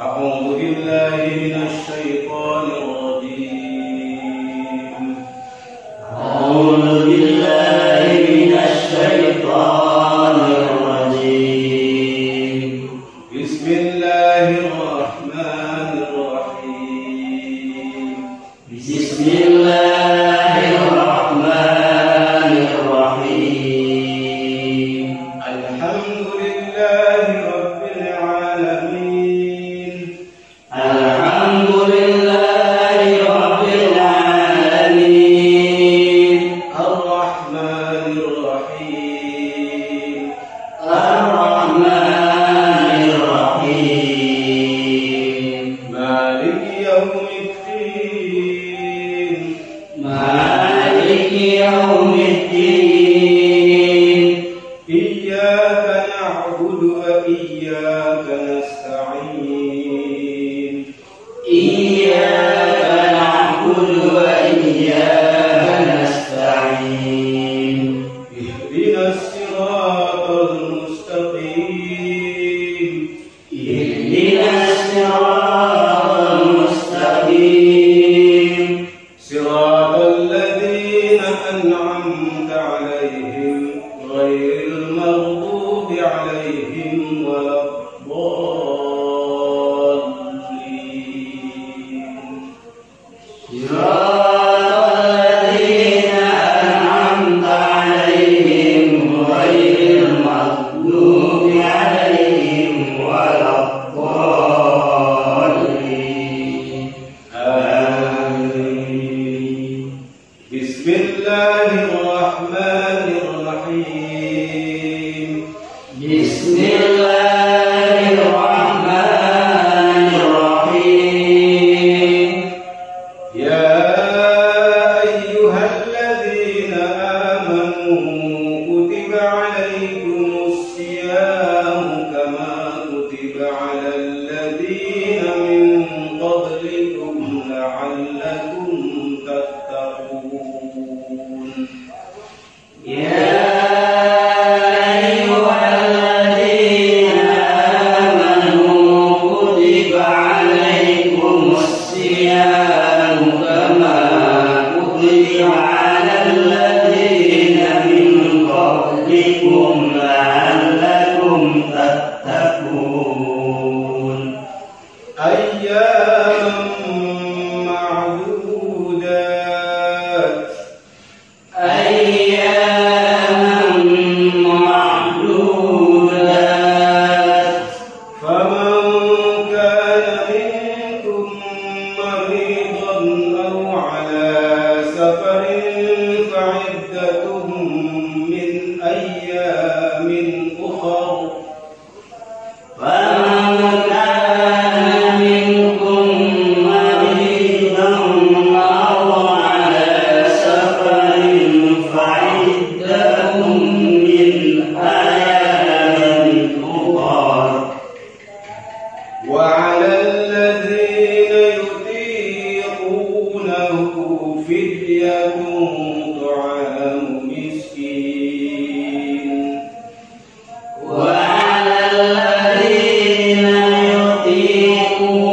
أعوذ بالله من الشيطان الرجيم. أعوذ بالله من الشيطان الرجيم. بسم الله الرحمن الرحيم. بسم الله الرحمن الرحيم. الحمد لله رب العالمين. الحمد لله رب العالمين. الرحمن الرحيم. الرحمن الرحيم. مالك يوم الدين. مالك يوم الدين. إياك نعبد وإياك نستعين. إياك نعبد وإياك نستعين. اهدنا الصراط المستقيم. اهدنا الصراط المستقيم. صراط الذين أنعمت عليهم غير المغضوب عليهم ولا الضالين. صراط الذين أنعمت عليهم غير المغضوب عليهم ولا الضالين. آمين. بسم الله الرحمن الرحيم. بسم الله الرحمن الرحيم. يا أيها الذين آمنوا كتب عليكم الصيام كما كتب على الذين من قبلكم لعلكم تتقون. يا أيها الذين آمنوا كتب عليكم الصيام كما كتب على الذين من قبلكم لعلكم تتقون. أياما معدودات. أياما معدودات. فمن كان منكم مريضا أو على سفر فعدة من أيام أخر. فمن كان منكم مريضا أو على سفر فعدة من أيام أخر. وعلى الذين يطيقونه فدية طعام مسكين. وعلى الذين يطيقونه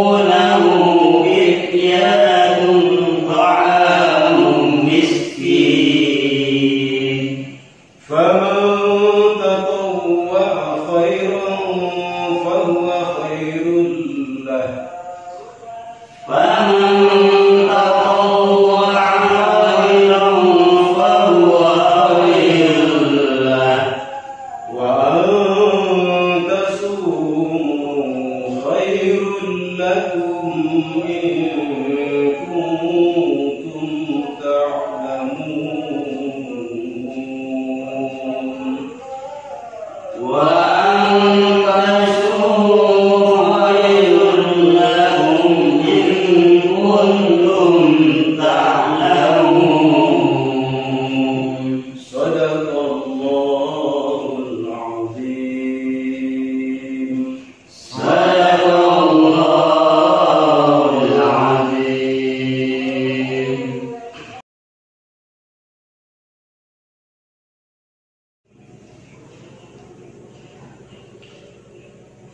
فدية طعام مسكين. فمن تطوع خيرا فهو خير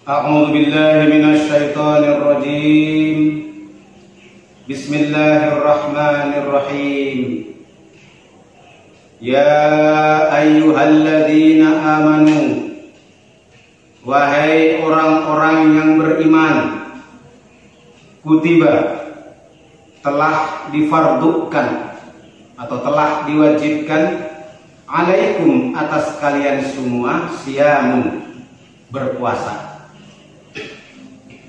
A'udzu billahi minasy syaithanir rajim. Bismillahirrahmanirrahim. Ya ayyuhalladzina amanu, wahai orang-orang yang beriman, kutiba, telah difardukan atau telah diwajibkan, alaikum, atas kalian semua, siyamun, berpuasa,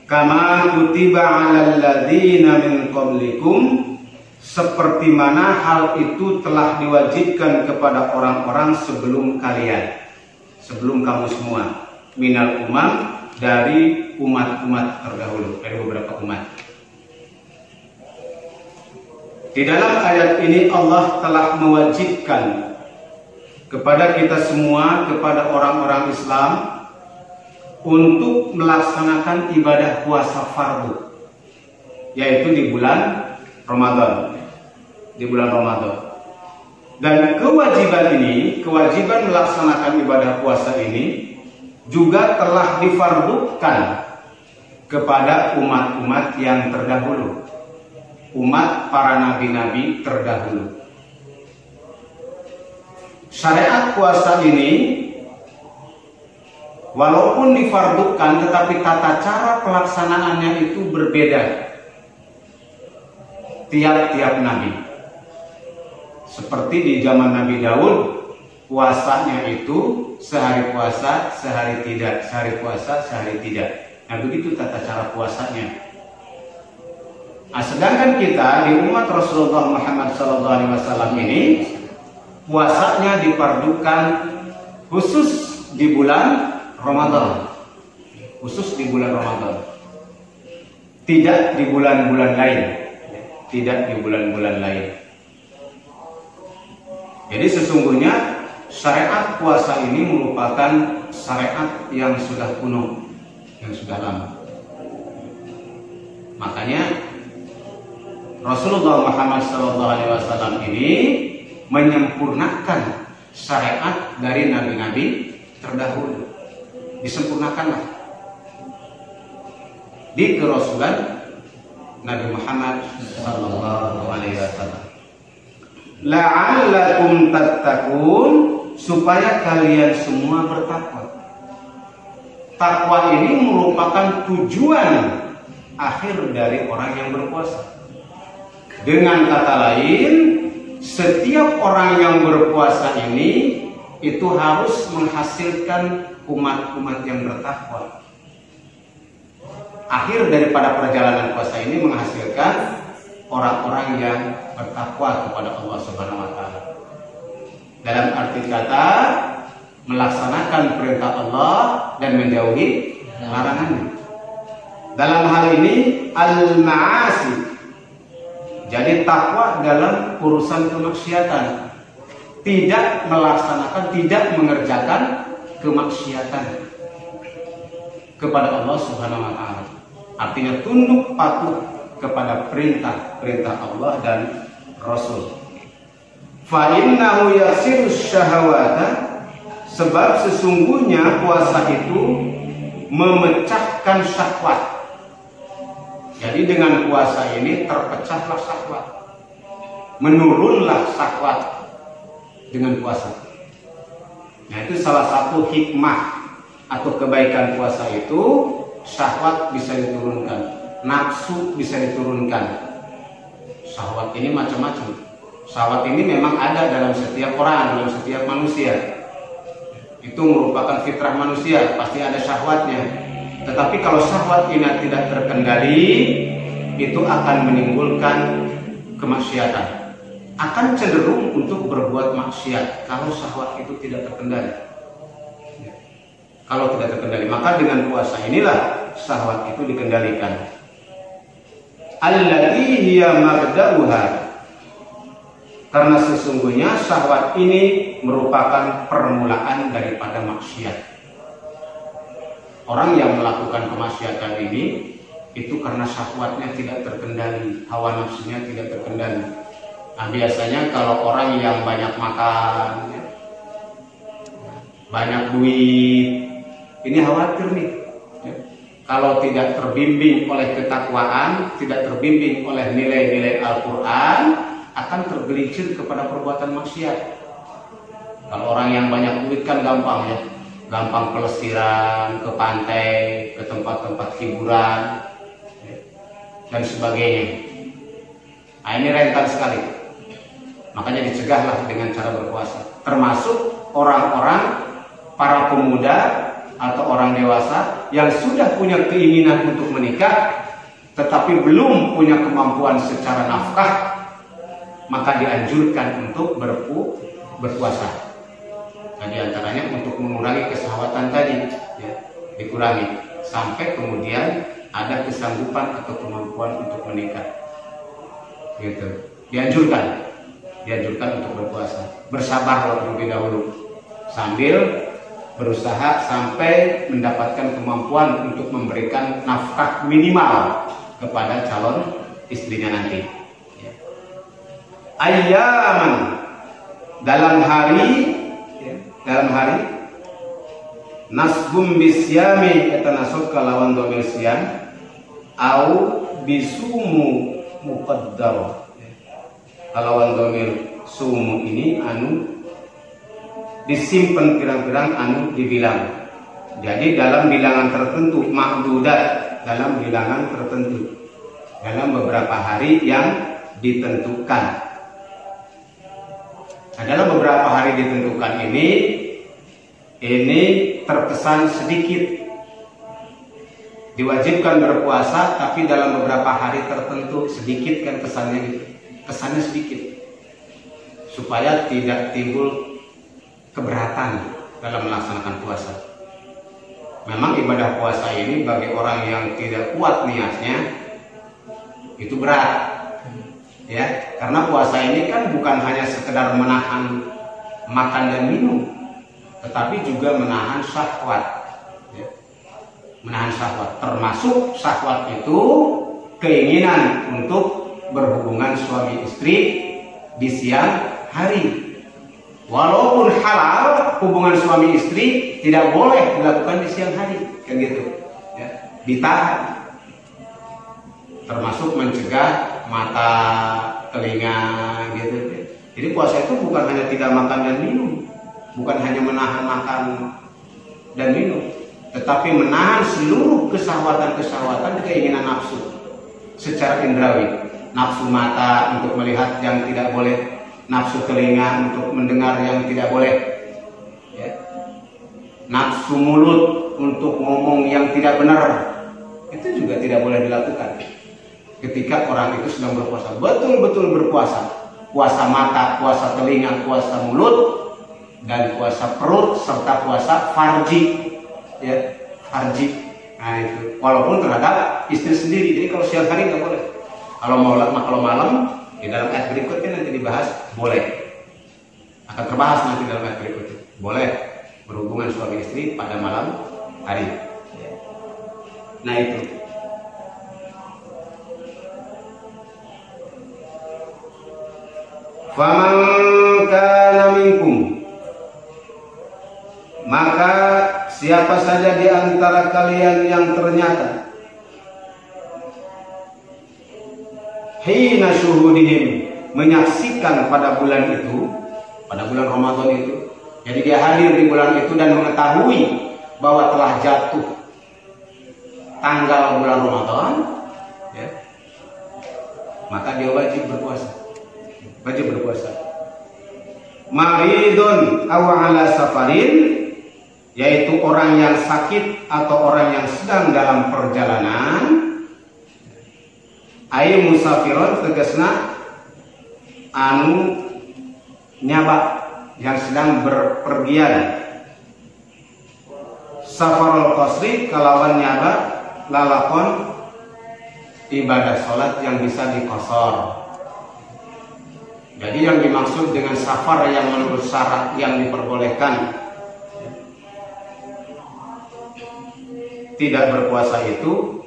kama kutiba 'alal ladzina min qablikum, seperti mana hal itu telah diwajibkan kepada orang-orang sebelum kalian, sebelum kamu semua, minal umam, dari umat-umat terdahulu, dari beberapa umat. Di dalam ayat ini Allah telah mewajibkan kepada kita semua, kepada orang-orang Islam, untuk melaksanakan ibadah puasa fardu, yaitu di bulan Ramadan, di bulan Ramadan. Dan kewajiban ini, kewajiban melaksanakan ibadah puasa ini juga telah difardukan kepada umat-umat yang terdahulu, umat para nabi-nabi terdahulu. Syariat puasa ini walaupun difardukan, tetapi tata cara pelaksanaannya itu berbeda tiap-tiap nabi. Seperti di zaman Nabi Daud, puasanya itu sehari puasa, sehari tidak, sehari puasa, sehari tidak. Nah, begitu tata cara puasanya. Nah, sedangkan kita di umat Rasulullah Muhammad SAW ini, puasanya difardukan khusus di bulan Ramadan, khusus di bulan Ramadan, tidak di bulan-bulan lain, tidak di bulan-bulan lain. Jadi sesungguhnya syariat puasa ini merupakan syariat yang sudah kuno, yang sudah lama. Makanya Rasulullah Muhammad SAW ini menyempurnakan syariat dari nabi-nabi terdahulu. Disempurnakanlah di kerasulan Nabi Muhammad sallallahu alaihi wasallam. La'allakum tattaqun, supaya kalian semua bertakwa. Takwa ini merupakan tujuan akhir dari orang yang berpuasa. Dengan kata lain, setiap orang yang berpuasa ini itu harus menghasilkan umat-umat yang bertakwa. Akhir daripada perjalanan puasa ini menghasilkan orang-orang yang bertakwa kepada Allah Subhanahu wa taala. Dalam arti kata, melaksanakan perintah Allah dan menjauhi larangannya. Dalam hal ini al-ma'asi. Jadi takwa dalam urusan kemaksiatan, tidak melaksanakan, tidak mengerjakan kemaksiatan kepada Allah Subhanahu wa taala. Artinya tunduk patuh kepada perintah Allah dan Rasul. Fa innahu yasiru syahawata, sebab sesungguhnya puasa itu memecahkan syahwat. Jadi dengan puasa ini terpecahlah syahwat, menurunlah syahwat dengan puasa. Nah, itu salah satu hikmah atau kebaikan puasa itu, syahwat bisa diturunkan, nafsu bisa diturunkan. Syahwat ini macam-macam. Syahwat ini memang ada dalam setiap orang, dalam setiap manusia. Itu merupakan fitrah manusia, pasti ada syahwatnya. Tetapi kalau syahwat ini tidak terkendali, itu akan menimbulkan kemaksiatan, akan cenderung untuk berbuat maksiat kalau syahwat itu tidak terkendali. Kalau tidak terkendali, maka dengan puasa inilah syahwat itu dikendalikan. Allati hiya mabda'uha, karena sesungguhnya syahwat ini merupakan permulaan daripada maksiat. Orang yang melakukan kemaksiatan ini itu karena syahwatnya tidak terkendali, hawa nafsunya tidak terkendali. Nah, biasanya kalau orang yang banyak makan, banyak duit, ini khawatir nih. Kalau tidak terbimbing oleh ketakwaan, tidak terbimbing oleh nilai-nilai Al-Quran, akan tergelincir kepada perbuatan maksiat. Kalau orang yang banyak duit kan gampang ya, gampang pelesiran, ke pantai, ke tempat-tempat hiburan, dan sebagainya. Nah, ini rentan sekali. Makanya dicegahlah dengan cara berpuasa. Termasuk orang-orang, para pemuda atau orang dewasa yang sudah punya keinginan untuk menikah, tetapi belum punya kemampuan secara nafkah, maka dianjurkan untuk berpuasa. Nah, diantaranya untuk mengurangi kesahwatan tadi, ya, dikurangi sampai kemudian ada kesanggupan atau kemampuan untuk menikah. Gitu. Dianjurkan untuk berpuasa. Bersabarlah terlebih dahulu sambil berusaha sampai mendapatkan kemampuan untuk memberikan nafkah minimal kepada calon istrinya nanti. Ya. Ayyaman, dalam hari nasbum bisyami, kata nasab kalawan domir siam, au bisumu muqaddar. Kalawan domir sumu ini disimpan pirang-pirang dibilang. Jadi dalam bilangan tertentu, ma'dudat, dalam bilangan tertentu, dalam beberapa hari yang ditentukan. Nah, dalam beberapa hari ditentukan ini terkesan sedikit. Diwajibkan berpuasa, tapi dalam beberapa hari tertentu sedikit kan kesannya gitu. Kesannya sedikit. Supaya tidak timbul keberatan dalam melaksanakan puasa. Memang ibadah puasa ini bagi orang yang tidak kuat niatnya itu berat. Ya, karena puasa ini kan bukan hanya sekedar menahan makan dan minum, tetapi juga menahan syahwat. Ya. Menahan syahwat, termasuk syahwat itu keinginan untuk berhubungan suami istri di siang hari. Walaupun halal, hubungan suami istri tidak boleh dilakukan di siang hari, kan gitu. Ya, ditahan. Termasuk mencegah mata, telinga, gitu. Jadi puasa itu bukan hanya tidak makan dan minum, bukan hanya menahan makan dan minum, tetapi menahan seluruh kesahwatan-kesahwatan, keinginan nafsu secara indrawi. Nafsu mata untuk melihat yang tidak boleh, nafsu telinga untuk mendengar yang tidak boleh, ya. Nafsu mulut untuk ngomong yang tidak benar, itu juga tidak boleh dilakukan ketika orang itu sedang berpuasa. Betul-betul berpuasa, puasa mata, puasa telinga, puasa mulut, dan puasa perut, serta puasa farji, ya, farji. Nah itu, walaupun terhadap istri sendiri. Jadi kalau siang hari nggak boleh. Kalau malam, di dalam ayat berikutnya nanti dibahas, boleh. Akan terbahas nanti dalam ayat berikutnya. Boleh berhubungan suami istri pada malam hari. Nah itu. Faman kana minkum, maka siapa saja di antara kalian yang ternyata hina syuhudihim, menyaksikan pada bulan itu, pada bulan Ramadan itu, jadi dia hadir di bulan itu dan mengetahui bahwa telah jatuh tanggal bulan Ramadan, ya, maka dia wajib berpuasa. Maridun aw ala safarin, yaitu orang yang sakit atau orang yang sedang dalam perjalanan, Ai musafiron tegasna anu nyaba yang sedang berpergian. Safarul qasri kalawan nyaba lalakon ibadah sholat yang bisa dikosor. Jadi yang dimaksud dengan safar yang menurut syarat yang diperbolehkan tidak berpuasa itu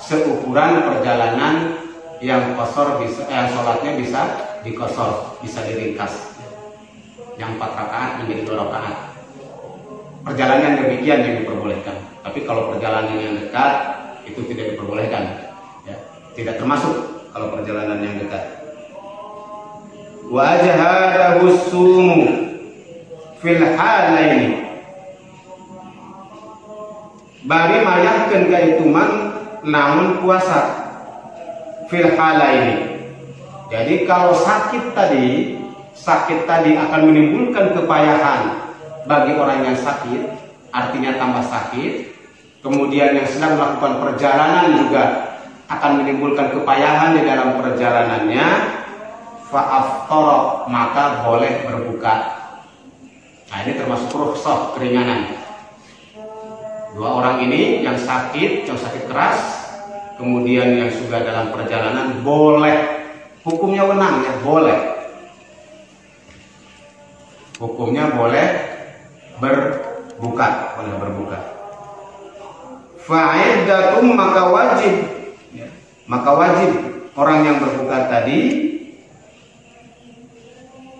seukuran perjalanan yang kosor bisa, sholatnya bisa dikosor, bisa diringkas. Yang 4 rakaat menjadi 2 rakaat. Perjalanan demikian yang diperbolehkan. Tapi kalau perjalanan yang dekat itu tidak diperbolehkan. Ya, tidak termasuk kalau perjalanan yang dekat. Wa jahadahu sumu fil halaini. Bari mayahkeun ka itu man namun puasa fil halaini. Jadi kalau sakit tadi akan menimbulkan kepayahan bagi orang yang sakit, artinya tambah sakit. Kemudian yang sedang melakukan perjalanan juga akan menimbulkan kepayahan di dalam perjalanannya. Fa'aftara, maka boleh berbuka. Nah, ini termasuk rukhsah, keringanan. 2 orang ini yang sakit keras, kemudian yang sudah dalam perjalanan boleh. Hukumnya wenang ya, boleh. Hukumnya boleh berbuka, Fa'iddatum, maka wajib orang yang berbuka tadi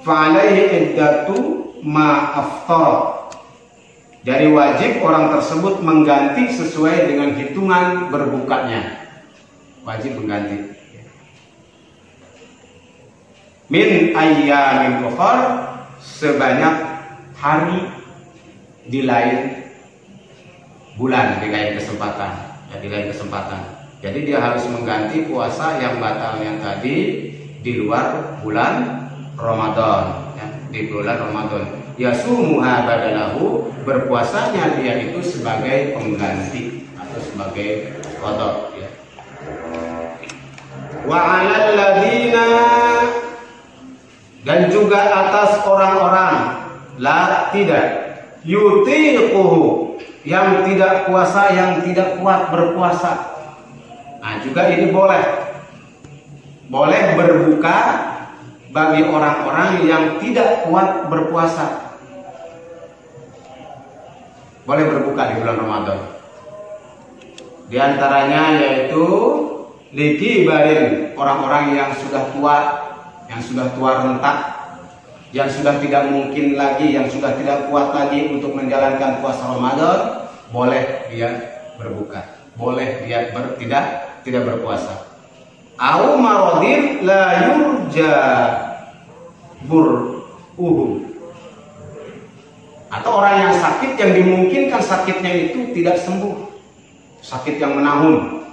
fa'alaihi iddatu ma aftara. Jadi wajib orang tersebut mengganti sesuai dengan hitungan berbukanya. Wajib mengganti. Min ayyamin ukhar, sebanyak hari di lain bulan, di lain kesempatan. Jadi dia harus mengganti puasa yang batalnya tadi di luar bulan Ramadan, ya, di bulan Ramadan. Yasumuha badalahu, berpuasanya dia itu sebagai pengganti atau sebagai qada, ya. Wa 'alal ladzina, dan juga atas orang-orang tidak yutiquhu, yang tidak puasa, yang tidak kuat berpuasa. Nah, juga ini boleh berbuka bagi orang-orang yang tidak kuat berpuasa. Boleh berbuka di bulan Ramadan. Di antaranya yaitu likibarin, orang-orang yang sudah tua, yang sudah tua rentak, yang sudah tidak mungkin lagi, yang sudah tidak kuat lagi untuk menjalankan puasa Ramadan, boleh dia berbuka, boleh dia tidak berpuasa. Au maradin la yurja bur'uhu, atau orang yang sakit yang dimungkinkan sakitnya itu tidak sembuh, sakit yang menahun,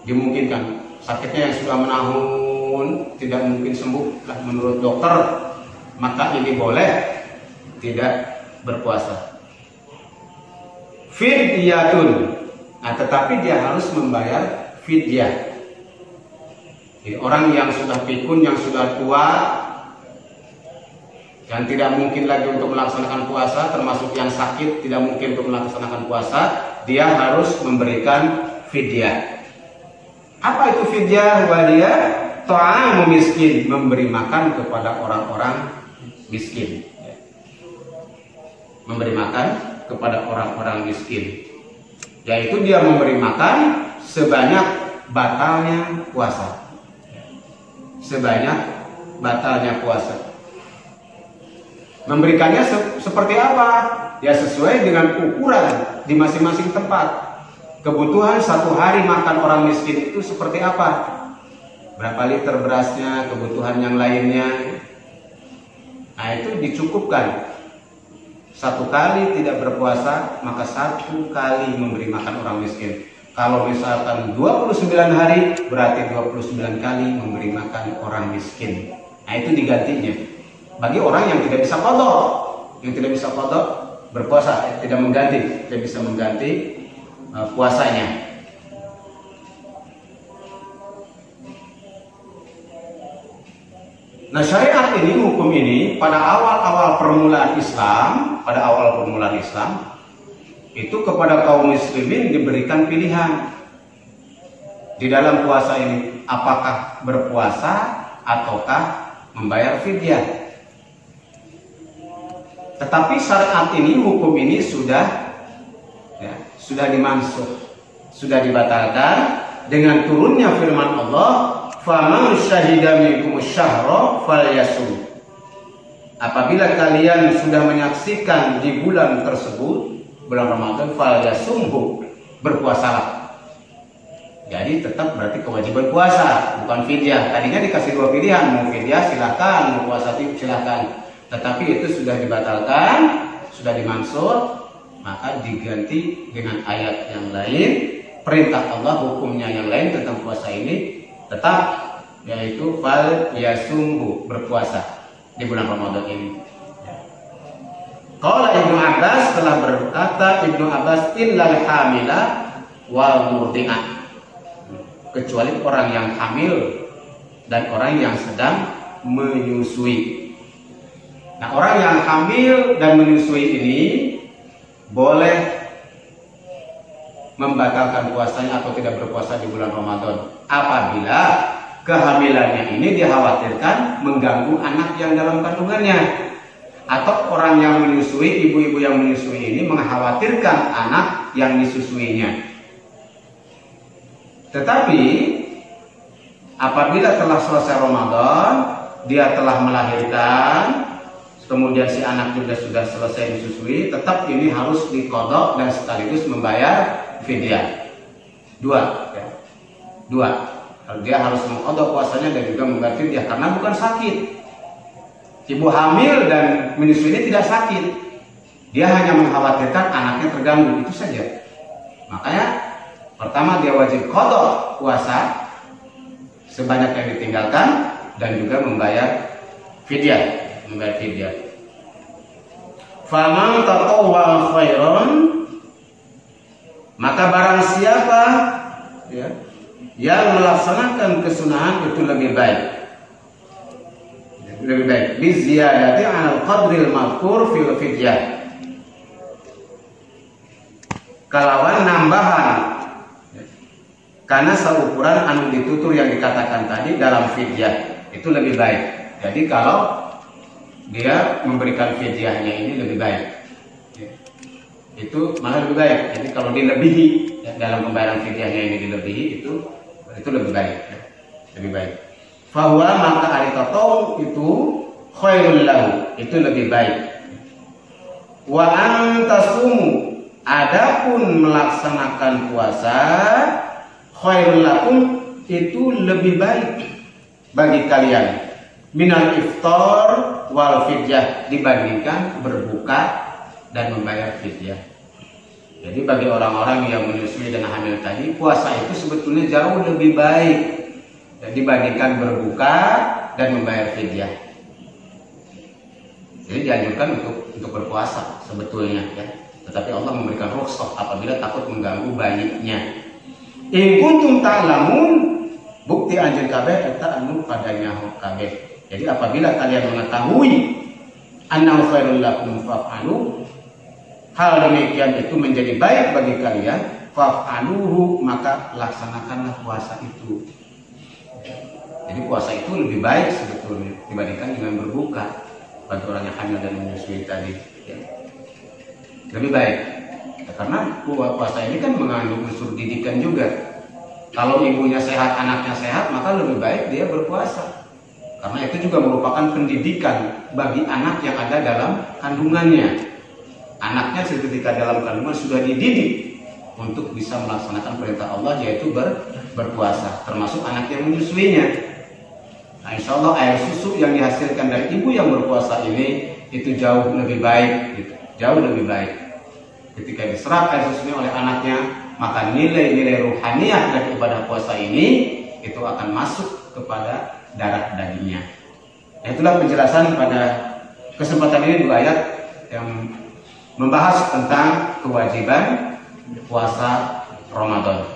dimungkinkan sakitnya yang sudah menahun tidak mungkin sembuh lah menurut dokter, maka ini boleh tidak berpuasa. Fidyatun, nah tetapi dia harus membayar fidyah. Jadi orang yang sudah pikun, yang sudah tua, yang tidak mungkin lagi untuk melaksanakan puasa, termasuk yang sakit tidak mungkin untuk melaksanakan puasa, dia harus memberikan fidyah. Apa itu fidyah? Dia ta'amu miskin, memberi makan kepada orang-orang miskin. Memberi makan kepada orang-orang miskin, yaitu dia memberi makan sebanyak batalnya puasa. Sebanyak batalnya puasa. Memberikannya seperti apa? Ya sesuai dengan ukuran di masing-masing tempat. Kebutuhan satu hari makan orang miskin itu seperti apa? Berapa liter berasnya, kebutuhan yang lainnya. Nah itu dicukupkan. 1 kali tidak berpuasa, maka 1 kali memberi makan orang miskin. Kalau misalkan 29 hari, berarti 29 kali memberi makan orang miskin. Nah itu digantinya. Bagi orang yang tidak bisa qadha, berpuasa, tidak bisa mengganti puasanya. Nah, syariat ini, hukum ini pada awal permulaan Islam itu kepada kaum muslimin diberikan pilihan di dalam puasa ini, apakah berpuasa ataukah membayar fidyah. Tetapi syariat ini, hukum ini sudah dimansuh, sudah dibatalkan dengan turunnya firman Allah, faman syahida minkum syahra falyasum. Apabila kalian sudah menyaksikan di bulan tersebut, bulan Ramadan, falyasumhu, berpuasalah. Jadi tetap berarti kewajiban puasa, bukan fidyah. Tadinya dikasih dua pilihan, mau fidyah silakan, mau puasa silakan. Tetapi itu sudah dibatalkan, sudah dimansur, maka diganti dengan ayat yang lain, perintah Allah, hukumnya yang lain tentang puasa ini tetap, yaitu fal yasumhu, berpuasa di bulan Ramadan ini. Qala Ibnu Abbas, telah berkata Ibnu Abbas, illal hamila wal murdi'ah, kecuali orang yang hamil dan orang yang sedang menyusui. Nah, orang yang hamil dan menyusui ini boleh membatalkan puasanya atau tidak berpuasa di bulan Ramadan apabila kehamilannya ini dikhawatirkan mengganggu anak yang dalam kandungannya, atau orang yang menyusui, ibu-ibu yang menyusui ini mengkhawatirkan anak yang disusuinya. Tetapi apabila telah selesai Ramadan, dia telah melahirkan, kemudian si anak juga sudah selesai disusui, tetap ini harus diqadha dan sekaligus membayar fidyah. Dua. Dia harus mengqadha puasanya dan juga membayar fidyah karena bukan sakit. Ibu hamil dan menyusui ini tidak sakit. Dia hanya mengkhawatirkan anaknya terganggu, itu saja. Makanya pertama dia wajib qadha puasa sebanyak yang ditinggalkan dan juga membayar fidyah. Faman tatawwa khairan, maka barang siapa yang melaksanakan kesunahan itu lebih baik biziyadati 'alal qadril mazkur fil fidyah, kalawan nambahan karena seukuran anu ditutur yang dikatakan tadi dalam fidyah, itu lebih baik. Jadi kalau dia memberikan fidyahnya ini lebih baik, itu malah lebih baik. Jadi kalau dilebihi dalam pembayaran fidyahnya ini dilebihi, itu lebih baik, lebih baik. Fahuwa, maka aritatau itu khairul lahu, itu lebih baik. Wa antasumu, adapun melaksanakan puasa, khairul lakum, itu lebih baik bagi kalian, minal iftar wal fidyah, dibandingkan berbuka dan membayar fidyah. Jadi bagi orang-orang yang menyusui dan hamil tadi, puasa itu sebetulnya jauh lebih baik dibandingkan berbuka dan membayar fidyah. Jadi dianjurkan untuk berpuasa sebetulnya, ya. Tetapi Allah memberikan rukhsah apabila takut mengganggu bayinya. In kuntum ta'lamun, bukti anjeun kabeh eta anu padanya kabeh. Jadi apabila kalian mengetahui annahu khairul lakum fa'alu, hal demikian itu menjadi baik bagi kalian, fa'aluhu, maka laksanakanlah puasa itu. Jadi puasa itu lebih baik sebetulnya dibandingkan dengan berbuka bagi orang yang hamil dan menyusui tadi, ya. Lebih baik, ya, karena puasa ini kan mengandung unsur didikan juga. Kalau ibunya sehat, anaknya sehat, maka lebih baik dia berpuasa. Karena itu juga merupakan pendidikan bagi anak yang ada dalam kandungannya. Anaknya ketika dalam kandungan sudah dididik untuk bisa melaksanakan perintah Allah, yaitu berpuasa, termasuk anak yang menyusuinya. Nah, insya Allah air susu yang dihasilkan dari ibu yang berpuasa ini itu jauh lebih baik, gitu. Jauh lebih baik. Ketika diserap air susunya oleh anaknya, maka nilai-nilai ruhaniyah dari ibadah puasa ini itu akan masuk kepada darah dagingnya. Itulah penjelasan pada kesempatan ini dua ayat yang membahas tentang kewajiban puasa Ramadan.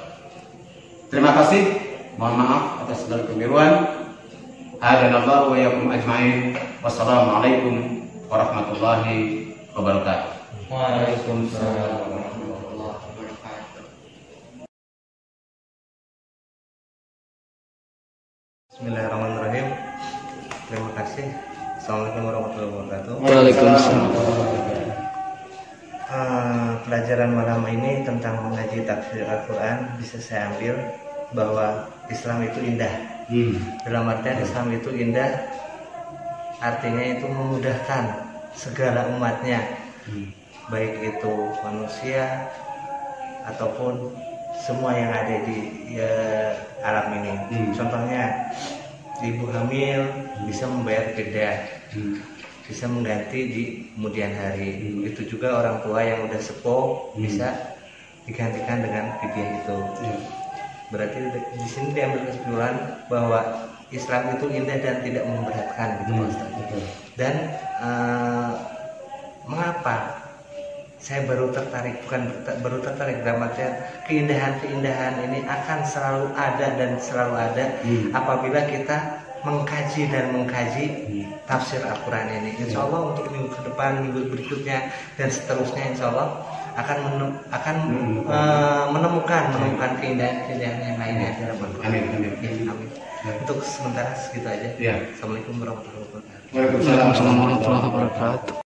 Terima kasih. Mohon maaf atas segala kekeliruan. Hadanallahu wa iyyakum ajma'in. Wassalamualaikum warahmatullahi wabarakatuh. Waalaikumsalam warahmatullahi wabarakatuh. Bismillahirrahmanirrahim. Terima kasih. Assalamualaikum warahmatullahi wabarakatuh. Waalaikumsalam. Pelajaran malam ini tentang mengaji tafsir Al-Quran bisa saya ambil bahwa Islam itu indah. Dalam artian Islam itu indah, artinya itu memudahkan segala umatnya, baik itu manusia ataupun semua yang ada di alam ini. Contohnya ibu hamil bisa membayar fidyah, bisa mengganti di kemudian hari. Begitu juga orang tua yang udah sepuh bisa digantikan dengan fidyah itu. Berarti di sini diambil kesimpulan bahwa Islam itu indah dan tidak memberatkan gitu Pak Ustaz. Dan mengapa saya baru tertarik, baru tertarik dalam artian keindahan-keindahan ini akan selalu ada dan selalu ada apabila kita mengkaji dan mengkaji tafsir Al-Quran ini. Insya Allah untuk minggu ke depan, minggu berikutnya dan seterusnya insya Allah akan menemukan keindahan-keindahan yang lainnya dalam Al-Quran. Amin. Untuk sementara segitu aja. Assalamualaikum warahmatullahi wabarakatuh. Waalaikumsalam Warahmatullahi wabarakatuh.